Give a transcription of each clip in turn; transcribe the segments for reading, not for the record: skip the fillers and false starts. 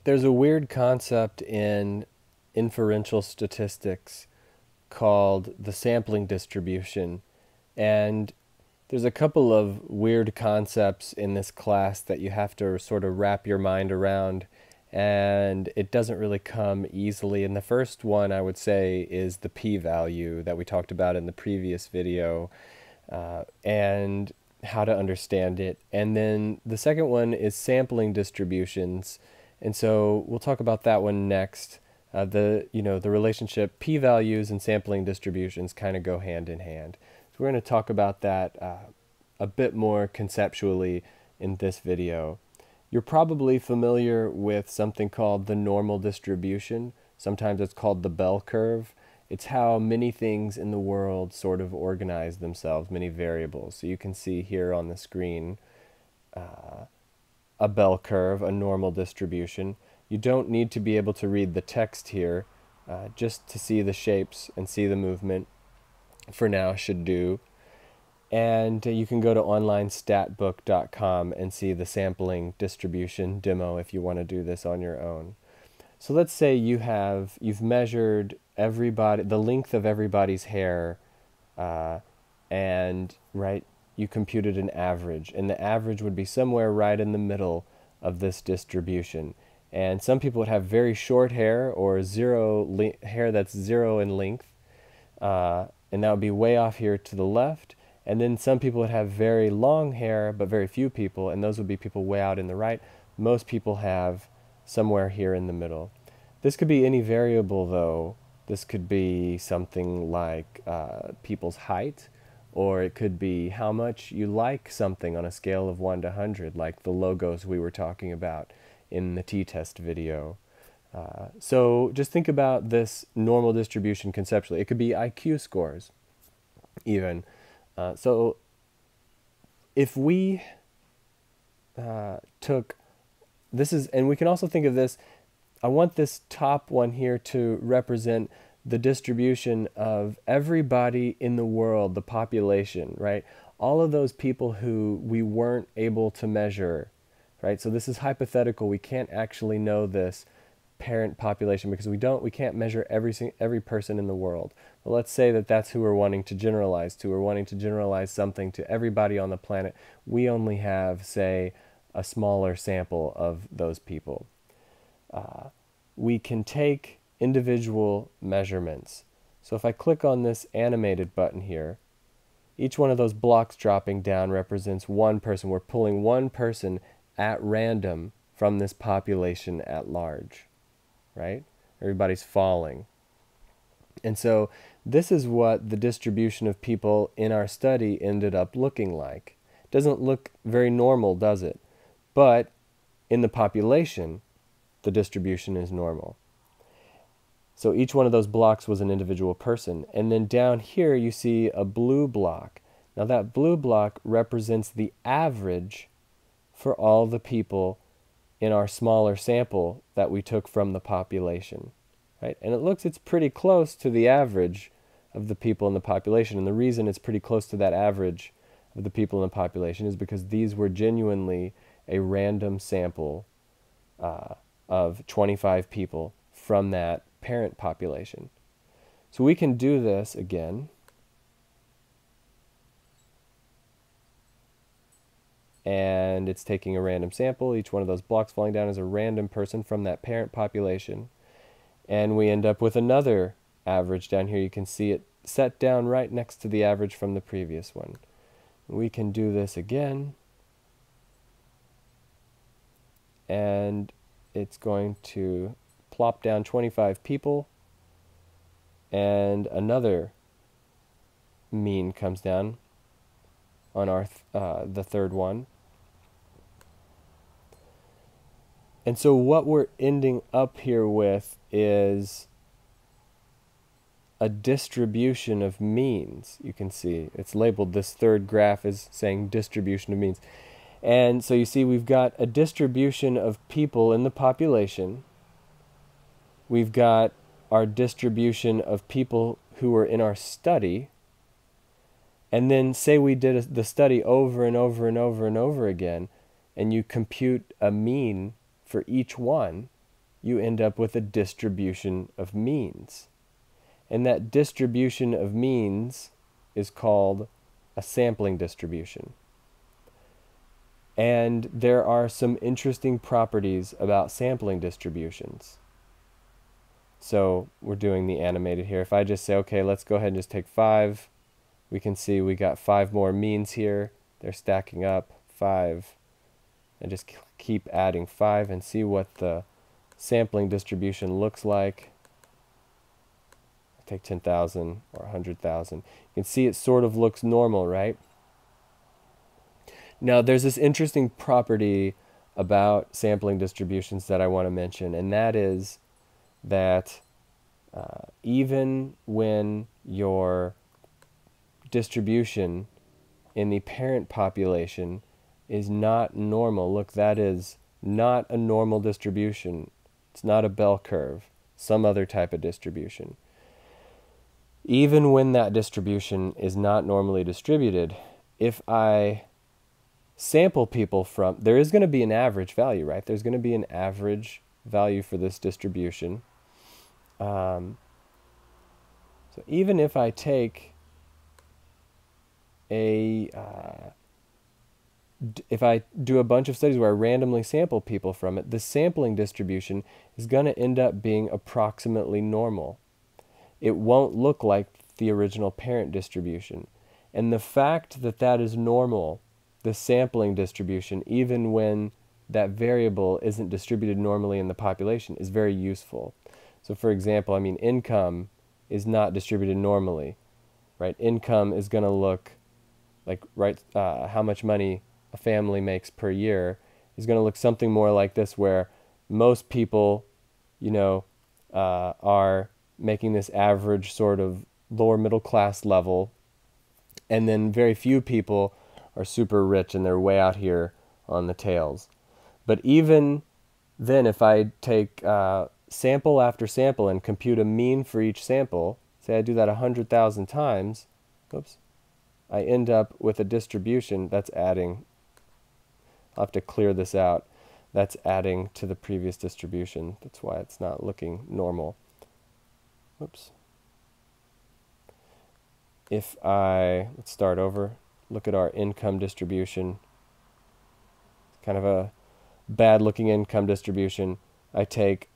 There's a weird concept in inferential statistics called the sampling distribution, and there's a couple of weird concepts in this class that you have to sort of wrap your mind around, and it doesn't really come easily. And the first one I would say is the p-value that we talked about in the previous video, and how to understand it. And then the second one is sampling distributions, and so we'll talk about that one next. The relationship p-values and sampling distributions kind of go hand in hand. So we're going to talk about that a bit more conceptually in this video. You're probably familiar with something called the normal distribution. Sometimes it's called the bell curve. It's how many things in the world sort of organize themselves, many variables. So you can see here on the screen a bell curve, a normal distribution. You don't need to be able to read the text here, just to see the shapes and see the movement for now should do. And you can go to onlinestatbook.com and see the sampling distribution demo if you want to do this on your own. So let's say you've measured the length of everybody's hair, and you computed an average, and the average would be somewhere right in the middle of this distribution. And some people would have very short hair or hair that's zero in length, and that would be way off here to the left. And then some people would have very long hair, but very few people, and those would be people way out in the right. Most people have somewhere here in the middle. This could be any variable, though. This could be something like people's height, or it could be how much you like something on a scale of 1 to 100, like the logos we were talking about in the t-test video. So just think about this normal distribution conceptually. It could be IQ scores, even. So if we took this and we can also think of this, I want this top one here to represent the distribution of everybody in the world, the population, right? All of those people who we weren't able to measure, right? So this is hypothetical. We can't actually know this parent population because we can't measure every person in the world. But let's say that that's who we're wanting to generalize to. We're wanting to generalize something to everybody on the planet. We only have, say, a smaller sample of those people. We can take individual measurements. So if I click on this animated button here, each one of those blocks dropping down represents one person. We're pulling one person at random from this population at large, right? Everybody's falling. And so this is what the distribution of people in our study ended up looking like. It doesn't look very normal, does it? But in the population, the distribution is normal. So each one of those blocks was an individual person. And then down here you see a blue block. Now that blue block represents the average for all the people in our smaller sample that we took from the population, right? And it's pretty close to the average of the people in the population. And the reason it's pretty close to that average of the people in the population is because these were genuinely a random sample of 25 people from that parent population. So we can do this again. And it's taking a random sample. Each one of those blocks falling down is a random person from that parent population. And we end up with another average down here. You can see it set down right next to the average from the previous one. We can do this again. And it's going to plop down 25 people. And another mean comes down on our the third one. And so what we're ending up here with is a distribution of means. You can see it's labeled, this third graph is saying distribution of means. And so you see we've got a distribution of people in the population. We've got our distribution of people who were in our study. And then say we did the study over and over and over and over again, and you compute a mean for each one, you end up with a distribution of means. And that distribution of means is called a sampling distribution. And there are some interesting properties about sampling distributions. So we're doing the animated here. If I just say, okay, let's go ahead and just take 5, we can see we got 5 more means here. They're stacking up, 5, and just keep adding 5 and see what the sampling distribution looks like. Take 10,000 or 100,000. You can see it sort of looks normal, right? Now, there's this interesting property about sampling distributions that I want to mention, and that is that even when your distribution in the parent population is not normal, look, that is not a normal distribution. It's not a bell curve, some other type of distribution. Even when that distribution is not normally distributed, if I sample people from, there is going to be an average value, right? There's going to be an average value for this distribution. So even if I take if I do a bunch of studies where I randomly sample people from it, the sampling distribution is going to end up being approximately normal. It won't look like the original parent distribution. And the fact that that is normal, the sampling distribution, even when that variable isn't distributed normally in the population, is very useful. So for example, I mean, income is not distributed normally, right? Income is going to look like, right, how much money a family makes per year is going to look something more like this, where most people, you know, are making this average sort of lower middle class level, and then very few people are super rich and they're way out here on the tails. But even then, if I take sample after sample and compute a mean for each sample, say I do that 100,000 times, whoops, I end up with a distribution that's adding, I'll have to clear this out, that's adding to the previous distribution. That's why it's not looking normal. Whoops. If let's start over, look at our income distribution. It's kind of a bad looking income distribution. I take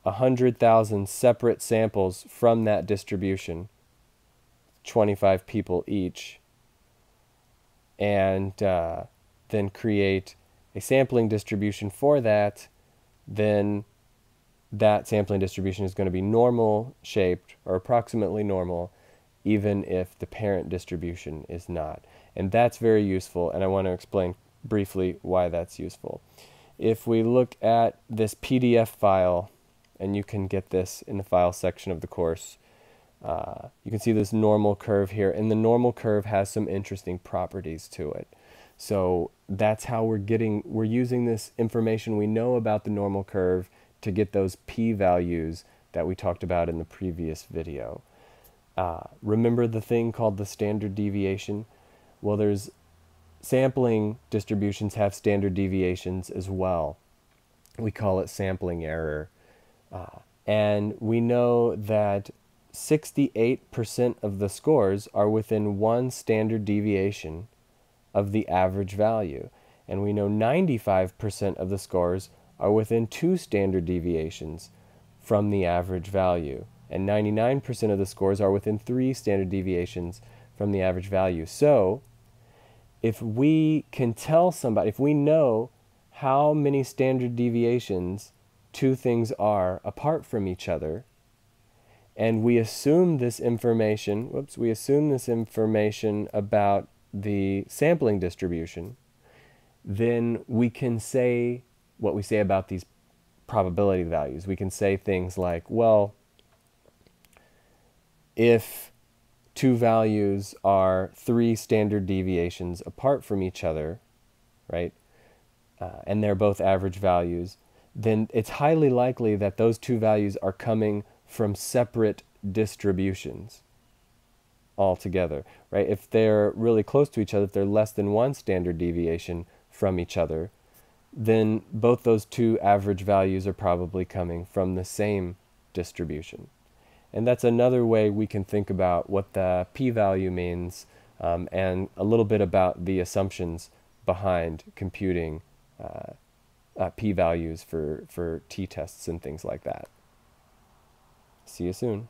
100,000 separate samples from that distribution, 25 people each, and then create a sampling distribution for that. Then that sampling distribution is going to be normal shaped or approximately normal, even if the parent distribution is not. And that's very useful, and I want to explain briefly why that's useful. If we look at this PDF file, and you can get this in the file section of the course, you can see this normal curve here, and the normal curve has some interesting properties to it. So that's how we're using this information we know about the normal curve to get those p-values that we talked about in the previous video. Remember the thing called the standard deviation? Well, there's sampling distributions have standard deviations as well. We call it sampling error. And we know that 68% of the scores are within one standard deviation of the average value. And we know 95% of the scores are within 2 standard deviations from the average value. And 99% of the scores are within 3 standard deviations from the average value. So if we can tell somebody, if we know how many standard deviations 2 things are apart from each other, and we assume this information, we assume this information about the sampling distribution, then we can say what we say about these probability values. We can say things like, well, if 2 values are 3 standard deviations apart from each other, right, and they're both average values, then it's highly likely that those 2 values are coming from separate distributions altogether, right? If they're really close to each other, if they're less than 1 standard deviation from each other, then both those two average values are probably coming from the same distribution. And that's another way we can think about what the p-value means, and a little bit about the assumptions behind computing p-values for t-tests and things like that. See you soon.